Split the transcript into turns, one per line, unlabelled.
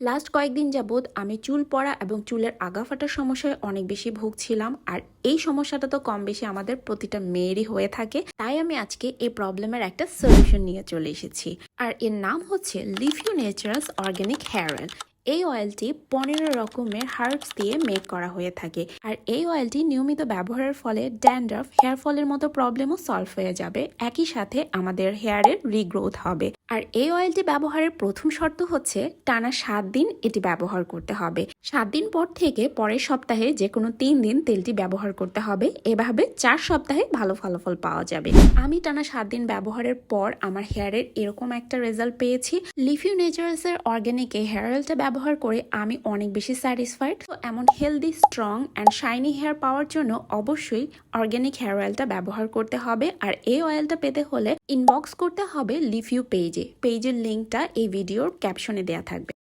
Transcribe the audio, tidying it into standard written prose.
Last কয়েকদিন যাবৎ আমি চুল পড়া এবং চুলের আগা ফাটার সমস্যায় অনেক বেশি ভুগছিলাম। আর এই সমস্যাটা তো কম বেশি আমাদের প্রতিটা মেয়েরই হয়ে থাকে। তাই আমি আজকে এই প্রবলেমের একটা সলিউশন নিয়ে চলে এসেছি। আর এর নাম হচ্ছে লিফিউ নেচারালস অর্গ্যানিক হেয়ার অয়েল। এই অয়েলটি 15 রকমের হার্বস দিয়ে মেক করা হয়ে থাকে। আর এই অয়েলটি নিয়মিত ব্যবহারের ফলে ড্যান্ড্রাফ, হেয়ার ফলের মতো প্রবলেমও সলভ হয়ে যাবে। একই সাথে আমাদের হেয়ারের রিগ্রোথ হবে। আর এই অয়েলটি ব্যবহারের প্রথম শর্ত হচ্ছে টানা 7 দিন এটি ব্যবহার করতে হবে। 7 দিন পর থেকে পরের সপ্তাহে যে কোনো 3 দিন তেলটি ব্যবহার করতে হবে। এভাবে 4 সপ্তাহে ভালো ফলাফল পাওয়া যাবে। আমি টানা 7 দিন ব্যবহারের পর আমার হেয়ারের এরকম একটা রেজাল্ট পেয়েছি। লিফিউ নেচারালসের অর্গ্যানিক এই হেয়ার অয়েলটা ব্যবহার করে আমি অনেক বেশি স্যাটিসফাইড। তো এমন healthy, strong and shiny hair পাওয়ার জন্য অবশ্যই অর্গ্যানিক হেয়ার অয়েলটা ব্যবহার করতে হবে। আর এই অয়েলটা পেতে হলে ইনবক্স করতে হবে লিফিউ পেজের লিঙ্কটা এই ভিডিওর ক্যাপশনে দেওয়া থাকবে।